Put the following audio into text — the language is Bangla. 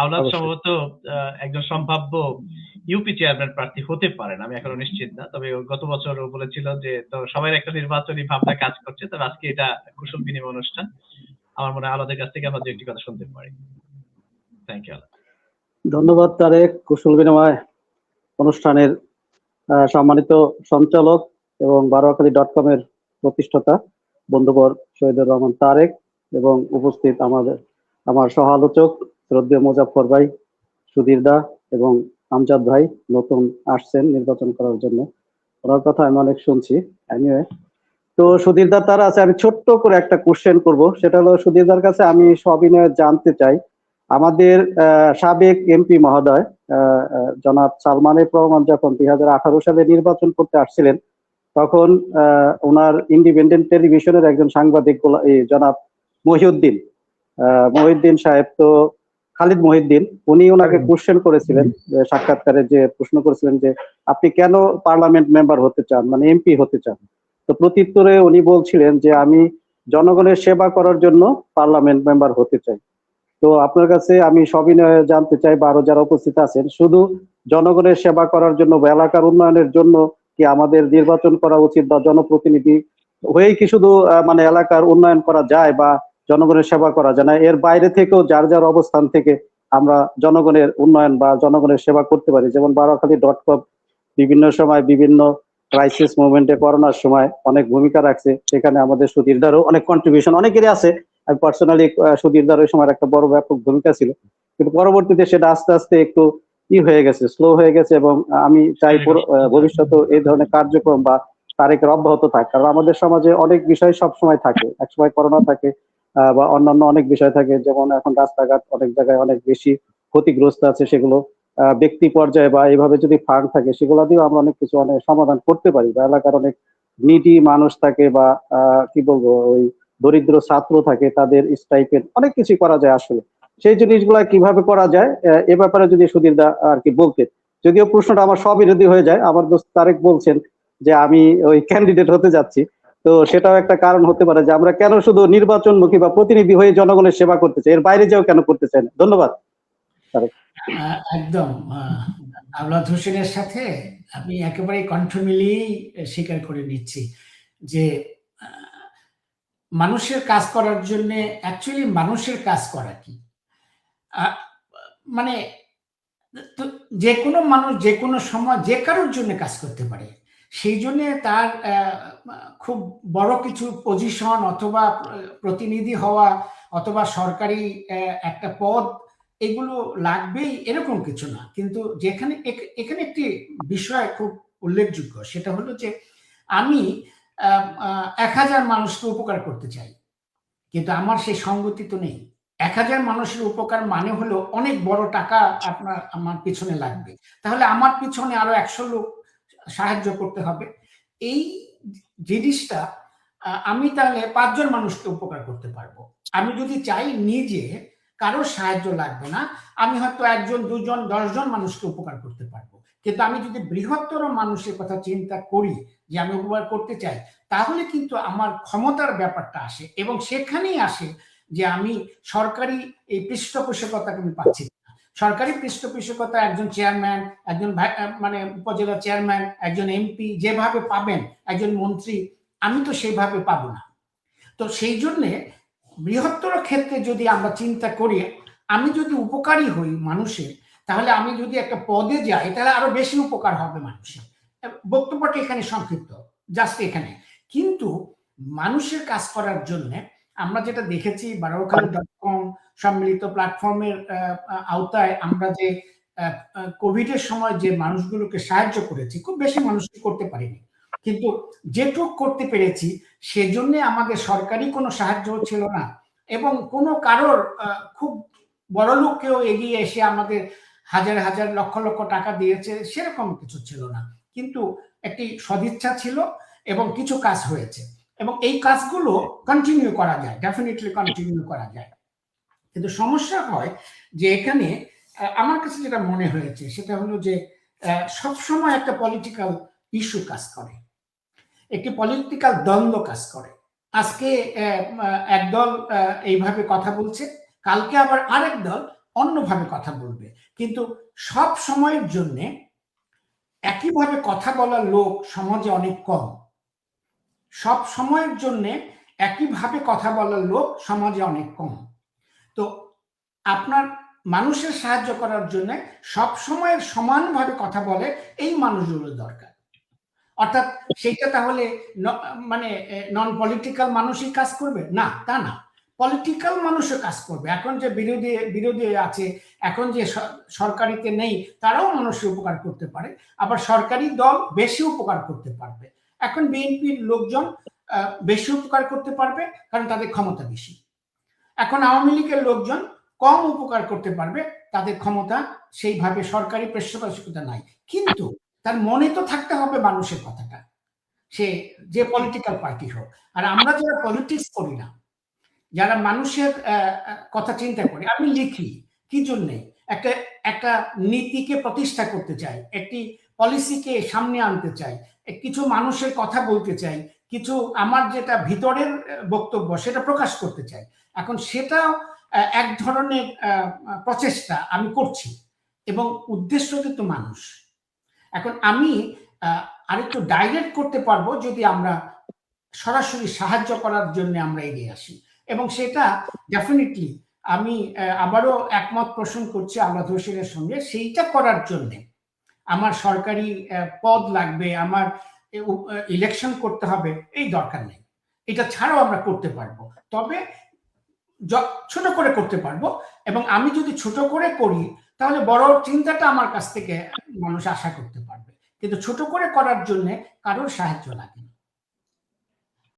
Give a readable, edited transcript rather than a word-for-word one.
আওলাদ অবশ্যই। সম্ভবত একজন সম্ভাব্য ইউপি চেয়ারম্যান প্রার্থী হতে পারেন, আমি এখনো নিশ্চিত না। তবে গত বছর ও বলেছিল যে তো সবাই একটা নির্বাচনী ভাবনা কাজ করছে, তবে আজকে এটা কুশল বিনিময় অনুষ্ঠান। আমার মনে হয় আওলাদের কাছ থেকে আমরা দু একটি কথা শুনতে পারি। Thank you. ধন্যবাদ তারেক, কুশল বিনিময় অনুষ্ঠানের সম্মানিত সঞ্চালক এবং baroakhali.com এর প্রতিষ্ঠাতা বন্ধুবর শহীদুর রহমান তারেক এবং উপস্থিত আমার সহ আলোচক শ্রদ্ধেয় মোজাফফর ভাই, সুধীর দা এবং আমজাদ ভাই নতুন আসছেন নির্বাচন করার জন্য। ওনার কথা আমি অনেক শুনছি। এনিওয়ে, তো সুধীর দা তারা আছে, আমি ছোট্ট করে একটা কোশ্চেন করব। সেটা হলো, সুধীর দার কাছে আমি সবিনয়ে জানতে চাই, আমাদের সাবেক এমপি মহোদয় জনাব সালমান এফ রহমান যখন 2018 সালে নির্বাচন করতে আসছিলেন, তখন ওনার ইন্ডিপেন্ডেন্ট টেলিভিশনের একজন সাংবাদিক জনাব মহিউদ্দিন মহিউদ্দিন সাহেব, তো খালিদ মহিউদ্দিন, উনি ওনাকে কোশ্চেন করেছিলেন, সাক্ষাৎকারে যে প্রশ্ন করেছিলেন যে আপনি কেন পার্লামেন্ট মেম্বার হতে চান, মানে এমপি হতে চান। তো প্রত্যুত্তরে উনি বলছিলেন যে আমি জনগণের সেবা করার জন্য পার্লামেন্ট মেম্বার হতে চাই। তো আপনার কাছে আমি সবিনয়ে জানতে চাই, বা আরো যারা উপস্থিত আছেন, শুধু জনগণের সেবা করার জন্য বা এলাকার উন্নয়নের জন্য কি আমাদের নির্বাচন করা উচিত, বা জনপ্রতিনিধি হয়েই কি শুধু মানে এলাকার উন্নয়ন করা যায় বা জনগণের সেবা করা যায় না, এর বাইরে থেকেও যার যার অবস্থান থেকে আমরা জনগণের উন্নয়ন বা জনগণের সেবা করতে পারি? যেমন baroakhali.com বিভিন্ন সময় বিভিন্ন ক্রাইসিস মুভমেন্টে করোনার সময় অনেক ভূমিকা রাখছে, সেখানে আমাদের সুধীরদারও অনেক কন্ট্রিবিউশন অনেকেরই আছে। আমি পার্সোনালি সুধীরদার ওই সময় একটা বড় ব্যাপক ভূমিকা ছিল, কিন্তু পরবর্তীতে সেটা আস্তে আস্তে একটু হয়ে গেছে, স্লো হয়ে গেছে। এবং আমি চাই ভবিষ্যতে এই ধরনের কার্যক্রম বা তারেকের অব্যাহত থাক, কারণ আমাদের সমাজে অনেক বিষয় সব সময় থাকে, একসময় করোনা থাকে বা অন্যান্য অনেক বিষয় থাকে, যেমন এখন রাস্তাঘাট অনেক জায়গায় অনেক বেশি ক্ষতিগ্রস্ত আছে, সেগুলো ব্যক্তি পর্যায়ে বা এইভাবে যদি ফান্ড থাকে সেগুলো দিয়েও আমরা অনেক কিছু অনেক সমাধান করতে পারি, বা এলাকার অনেক নিডি মানুষ থাকে বা কি বলবো ওই দরিদ্র ছাত্র থাকে, তাদের স্টাইপেন্ড অনেক কিছু করা যায় আসলে। সেই জিনিসগুলা কিভাবে করা যায় এ ব্যাপারে যদি সুধীর দা আর কি বলতেন। যদিও প্রশ্নটা আমার স্ববিরোধী হয়ে যায়, আমার দোস্ত তারেক বলছেন যে আমি ওই ক্যান্ডিডেট হতে যাচ্ছি, তো সেটাও একটা কারণ হতে পারে যে আমরা কেন শুধু নির্বাচনমুখী বা প্রতিনিধি হয়ে জনগণের সেবা করতে চাই, এর বাইরে যাও কেন করতে চাই না। ধন্যবাদ তারেক। একদম আওলাদ হোসেনের সাথে আমি একেবারে কণ্ঠ মিলিয়েই স্বীকার করে নিচ্ছি যে মানুষের কাজ করার জন্য অ্যাকচুয়ালি মানুষের কাজ করা কি, মানে যে কোনো মানুষ যে কোনো সময় যে কারোর জন্য কাজ করতে পারে, সেই জন্য তার খুব বড় কিছু পজিশন অথবা প্রতিনিধি হওয়া অথবা সরকারি একটা পদ এগুলো লাগবেই এরকম কিছু না। কিন্তু যেখানে এখানে একটি বিষয় খুব উল্লেখযোগ্য, সেটা হলো যে আমি 1000 মানুষকে উপকার করতে চাই, কিন্তু আমার সেই সঙ্গতি তো নেই। 1000 মানুষের উপকার মানে হলো অনেক বড় টাকা আমার পিছনে লাগবে, তাহলে আমার পিছনে আরো 100 লোক সাহায্য করতে হবে। এই জিনিসটা আমি তাহলে 5 জন মানুষকে উপকার করতে পারবো। আমি যদি চাই নিজে কারোর সাহায্য লাগবে না, আমি হয়তো 1 জন 2 জন 10 জন মানুষকে উপকার করতে পারবো। কিন্তু আমি যদি বৃহত্তর মানুষের কথা চিন্তা করি যে আমি উপকার করতে চাই, তাহলে কিন্তু আমার ক্ষমতার ব্যাপারটা আসে, এবং সেখানেই আসে যে আমি সরকারি এই পৃষ্ঠপোষকতাকে আমি পাচ্ছি না। সরকারি পৃষ্ঠপোষকতা একজন চেয়ারম্যান, একজন মানে উপজেলা চেয়ারম্যান, একজন এমপি যেভাবে পাবেন, একজন মন্ত্রী, আমি তো সেইভাবে পাবো না। তো সেই জন্য বৃহত্তর ক্ষেত্রে যদি আমরা চিন্তা করি, আমি যদি উপকারী হই মানুষের, তাহলে আমি যদি একটা পদে যাই তাহলে আরো বেশি উপকার হবে মানুষের। বক্তব্যটা এখানে সংক্ষিপ্ত, জাস্ট এখানে। কিন্তু মানুষের কাজ করার জন্য আমরা যেটা দেখেছি baroakhali.com সম্মিলিত প্ল্যাটফর্মের আওতায় আমরা যে কোভিড এর সময় যে মানুষগুলোকে সাহায্য করেছি, খুব বেশি মানুষকে করতে পারিনি, কিন্তু যেটুক করতে পেরেছি সেজন্য আমাদের সরকারি কোনো সাহায্য ছিল না, এবং কোনো কারোর খুব বড় লোক কেউ এগিয়ে এসে আমাদের হাজার হাজার লক্ষ লক্ষ টাকা দিয়েছে সেরকম কিছু ছিল না। কিন্তু একটি সদিচ্ছা ছিল এবং কিছু কাজ হয়েছে, এবং এই কাজগুলো কন্টিনিউ করা যায়, ডেফিনেটলি কন্টিনিউ করা যায়। কিন্তু সমস্যা হয় যে এখানে আমার কাছে যেটা মনে হয়েছে সেটা হলো যে সবসময় একটা পলিটিক্যাল ইস্যু কাজ করে, একটি পলিটিক্যাল দ্বন্দ্ব কাজ করে। আজকে একদল এইভাবে কথা বলছে, কালকে আবার আরেক দল অন্যভাবে কথা বলবে, কিন্তু সব সময়ের জন্য একইভাবে কথা বলার লোক সমাজে অনেক কম। সব সময়ের জন্য একইভাবে কথা বলার লোক সমাজে অনেক কম। তো আপনার মানুষের সাহায্য করার জন্য সব সময়ের সমানভাবে কথা বলে এই মানুষগুলো দরকার। অর্থাৎ সেইটা তাহলে মানে নন পলিটিক্যাল মানুষই কাজ করবে না, তা না, পলিটিক্যাল মানুষও কাজ করবে। এখন যে বিরোধী আছে, এখন যে সরকারিতে নেই, তারাও মানুষের উপকার করতে পারে, আবার সরকারি দল বেশি উপকার করতে পারবে। এখন বিএনপির লোকজন বেশি উপকার করতে পারবে কারণ তাদের ক্ষমতা বেশি। এখন আওয়ামী লীগের লোকজন কম উপকার করতে পারবে, তাদের ক্ষমতা সেইভাবে সরকারি পৃষ্ঠপোষকতা নাই, কিন্তু তার মনে তো থাকতে হবে মানুষের কথাটা, সে যে পলিটিক্যাল পার্টি হোক। আর আমরা যারা পলিটিক্স করি না, যারা মানুষের কথা চিন্তা করি, আমি লিখি কি জন্যে, একটা নীতিকে প্রতিষ্ঠা করতে চাই, একটি পলিসিকে সামনে আনতে চাই, কিছু মানুষের কথা বলতে চাই, কিছু আমার যেটা ভিতরের বক্তব্য সেটা প্রকাশ করতে চাই। এখন সেটা এক ধরনের প্রচেষ্টা আমি করছি, এবং উদ্দেশ্য কিন্তু মানুষ। এখন আমি আরেকটু ডাইরেক্ট করতে পারবো যদি আমরা সরাসরি সাহায্য করার জন্য আমরা এগিয়ে আসি, এবং সেটা ডেফিনেটলি আমি আবারও একমত পোষণ করছি আওলাদ হোসেনের সঙ্গে। সেইটা করার জন্য আমার সরকারি পদ লাগবে, আমার ইলেকশন করতে হবে, এই দরকার নেই। এটা ছাড়াও আমরা করতে পারবো, তবে ছোট করে করতে পারবো। এবং আমি যদি ছোট করে করি তাহলে বড় চিন্তাটা আমার কাছ থেকে মানুষ আশা করতে পারবে, কিন্তু ছোট করে করার জন্য কারোর সাহায্য লাগে না।